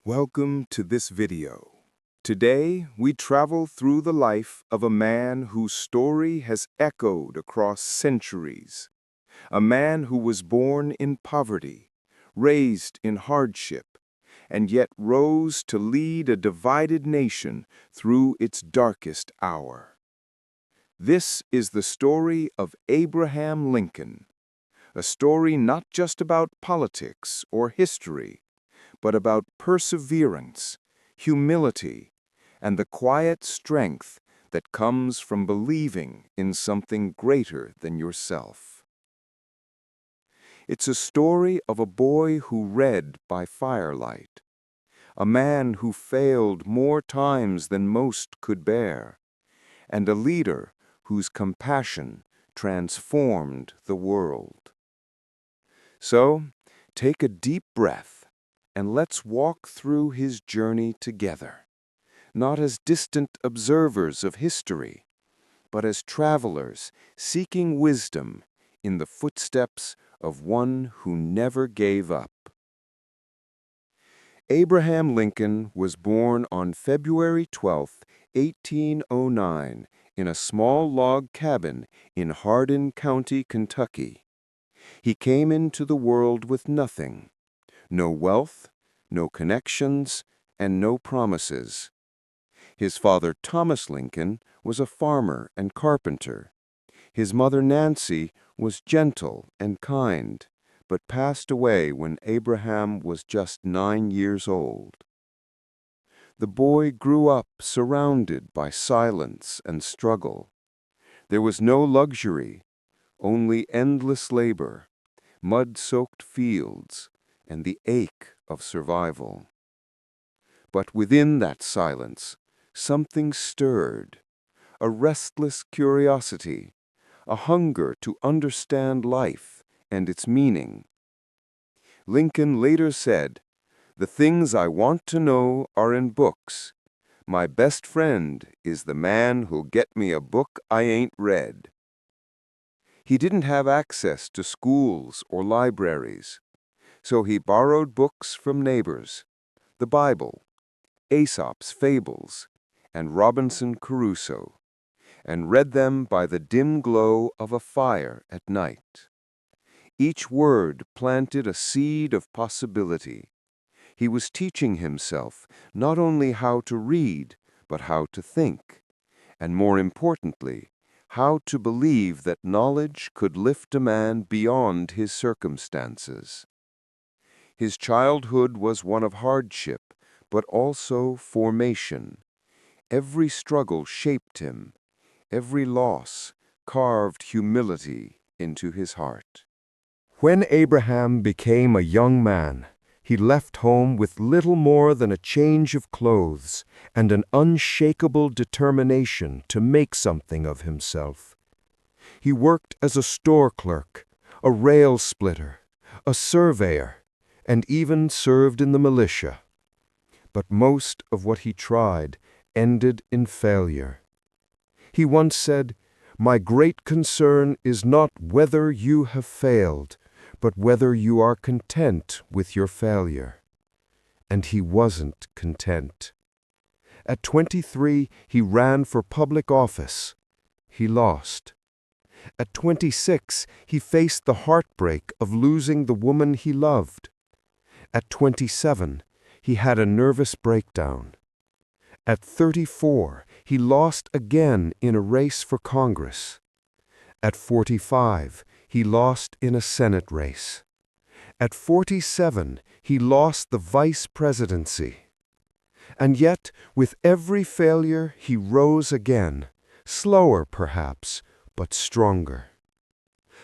Welcome to this video. Today, we travel through the life of a man whose story has echoed across centuries. A man who was born in poverty, raised in hardship, and yet rose to lead a divided nation through its darkest hour. This is the story of Abraham Lincoln, a story not just about politics or history, but about perseverance, humility, and the quiet strength that comes from believing in something greater than yourself. It's a story of a boy who read by firelight, a man who failed more times than most could bear, and a leader whose compassion transformed the world. So, take a deep breath and let's walk through his journey together, not as distant observers of history, but as travelers seeking wisdom in the footsteps of one who never gave up. Abraham Lincoln was born on February 12, 1809, in a small log cabin in Hardin County, Kentucky. He came into the world with nothing. No wealth, no connections, and no promises. His father, Thomas Lincoln, was a farmer and carpenter. His mother, Nancy, was gentle and kind, but passed away when Abraham was just 9 years old. The boy grew up surrounded by silence and struggle. There was no luxury, only endless labor, mud-soaked fields, and the ache of survival. But within that silence, something stirred, a restless curiosity, a hunger to understand life and its meaning. Lincoln later said, "The things I want to know are in books. My best friend is the man who'll get me a book I ain't read." He didn't have access to schools or libraries, so he borrowed books from neighbors, the Bible, Aesop's Fables, and Robinson Crusoe, and read them by the dim glow of a fire at night. Each word planted a seed of possibility. He was teaching himself not only how to read, but how to think, and more importantly, how to believe that knowledge could lift a man beyond his circumstances. His childhood was one of hardship, but also formation. Every struggle shaped him. Every loss carved humility into his heart. When Abraham became a young man, he left home with little more than a change of clothes and an unshakable determination to make something of himself. He worked as a store clerk, a rail splitter, a surveyor, and even served in the militia. But most of what he tried ended in failure. He once said, "My great concern is not whether you have failed, but whether you are content with your failure." And he wasn't content. At 23, he ran for public office. He lost. At 26, he faced the heartbreak of losing the woman he loved. At 27, he had a nervous breakdown. At 34, he lost again in a race for Congress. At 45, he lost in a Senate race. At 47, he lost the vice presidency. And yet, with every failure, he rose again, slower perhaps, but stronger.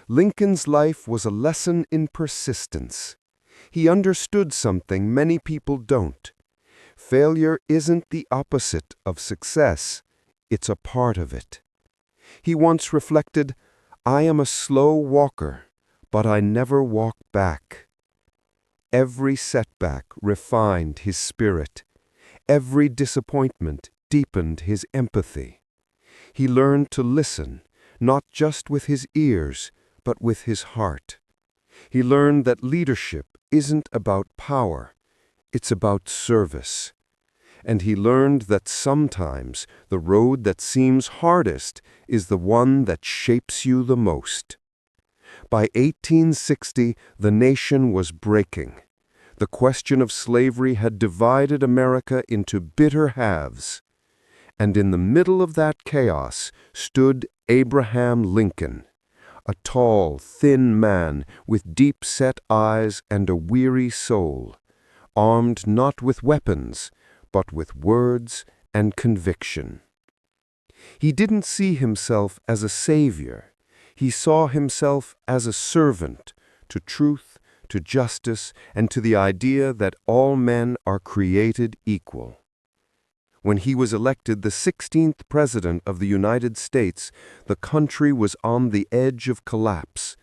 Lincoln's life was a lesson in persistence. He understood something many people don't. Failure isn't the opposite of success, it's a part of it. He once reflected, "I am a slow walker, but I never walk back." Every setback refined his spirit. Every disappointment deepened his empathy. He learned to listen, not just with his ears, but with his heart. He learned that leadership isn't about power, It's about service. And he learned that sometimes the road that seems hardest is the one that shapes you the most. By 1860, the nation was breaking. The question of slavery had divided America into bitter halves. And in the middle of that chaos stood Abraham Lincoln, a tall, thin man with deep-set eyes and a weary soul, armed not with weapons, but with words and conviction. He didn't see himself as a savior. He saw himself as a servant to truth, to justice, and to the idea that all men are created equal. When he was elected the 16th President of the United States, the country was on the edge of collapse.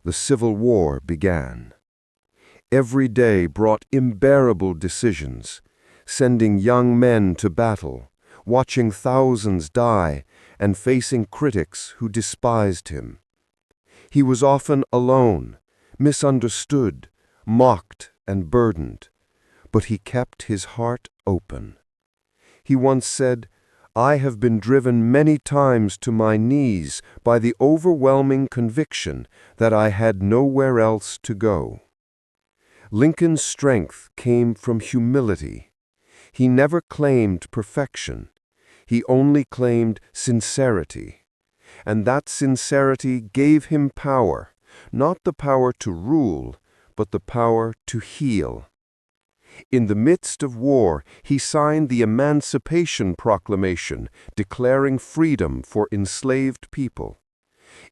The Civil War began. Every day brought unbearable decisions, sending young men to battle, watching thousands die, and facing critics who despised him. He was often alone, misunderstood, mocked, and burdened, but he kept his heart open. He once said, "I have been driven many times to my knees by the overwhelming conviction that I had nowhere else to go." Lincoln's strength came from humility. He never claimed perfection. He only claimed sincerity. And that sincerity gave him power, not the power to rule, but the power to heal. In the midst of war, he signed the Emancipation Proclamation, declaring freedom for enslaved people.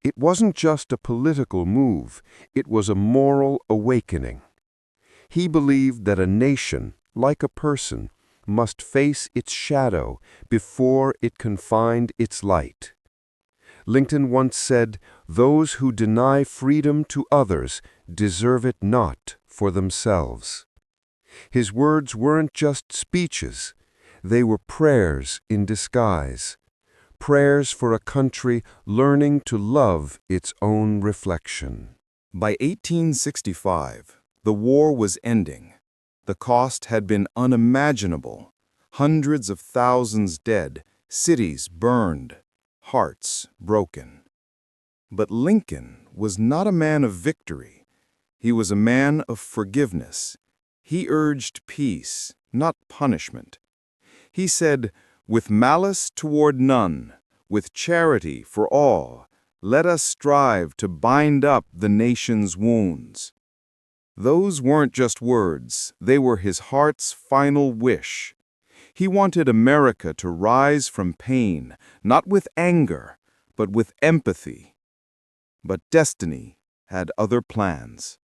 It wasn't just a political move, it was a moral awakening. He believed that a nation, like a person, must face its shadow before it can find its light. Lincoln once said, "Those who deny freedom to others deserve it not for themselves." His words weren't just speeches, they were prayers in disguise. Prayers for a country learning to love its own reflection. By 1865, the war was ending. The cost had been unimaginable. Hundreds of thousands dead, cities burned, hearts broken. But Lincoln was not a man of victory. He was a man of forgiveness. He urged peace, not punishment. He said, "With malice toward none, with charity for all, let us strive to bind up the nation's wounds." Those weren't just words, they were his heart's final wish. He wanted America to rise from pain, not with anger, but with empathy. But destiny had other plans.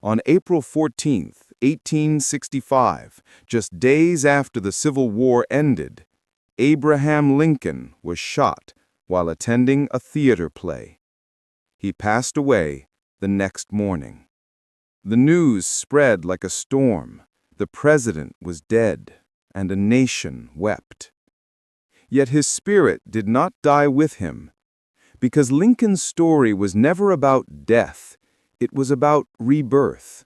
On April 14, 1865, just days after the Civil War ended, Abraham Lincoln was shot while attending a theater play. He passed away the next morning. The news spread like a storm. The president was dead, and a nation wept. Yet his spirit did not die with him, because Lincoln's story was never about death. It was about rebirth,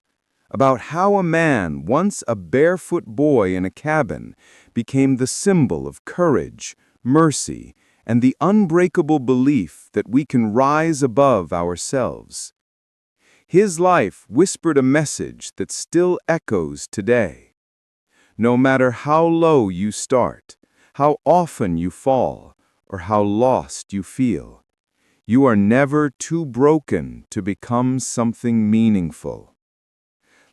about how a man, once a barefoot boy in a cabin, became the symbol of courage, mercy, and the unbreakable belief that we can rise above ourselves. His life whispered a message that still echoes today. No matter how low you start, how often you fall, or how lost you feel, you are never too broken to become something meaningful.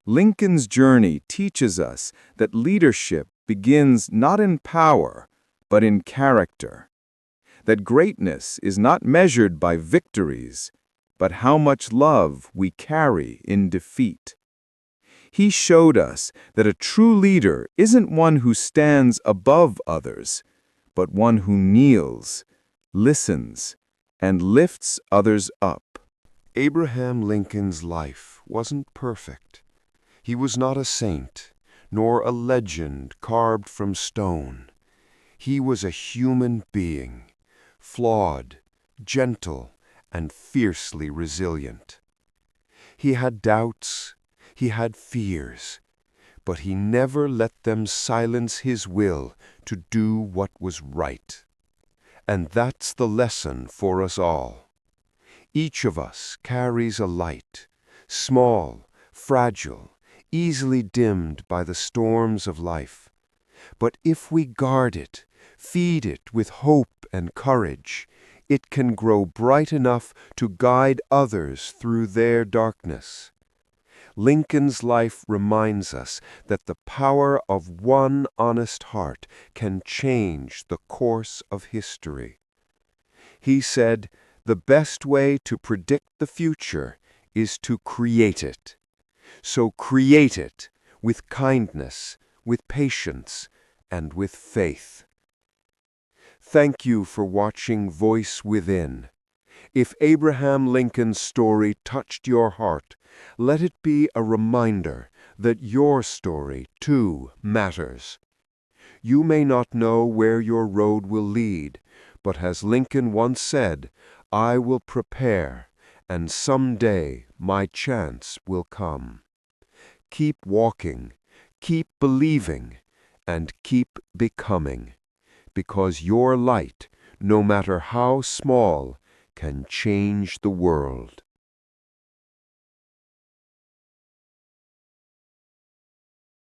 Lincoln's journey teaches us that leadership begins not in power, but in character. That greatness is not measured by victories, but how much love we carry in defeat. He showed us that a true leader isn't one who stands above others, but one who kneels, listens, and lifts others up. Abraham Lincoln's life wasn't perfect. He was not a saint, nor a legend carved from stone. He was a human being, flawed, gentle, and fiercely resilient. He had doubts, he had fears, but he never let them silence his will to do what was right. And that's the lesson for us all. Each of us carries a light, small, fragile, easily dimmed by the storms of life. But if we guard it, feed it with hope and courage, it can grow bright enough to guide others through their darkness. Lincoln's life reminds us that the power of one honest heart can change the course of history. He said, "The best way to predict the future is to create it. So create it with kindness, with patience, and with faith." Thank you for watching Voice Within. If Abraham Lincoln's story touched your heart, let it be a reminder that your story, too, matters. You may not know where your road will lead, but as Lincoln once said, "I will prepare, and someday my chance will come." Keep walking, keep believing, and keep becoming, because your light, no matter how small, can change the world.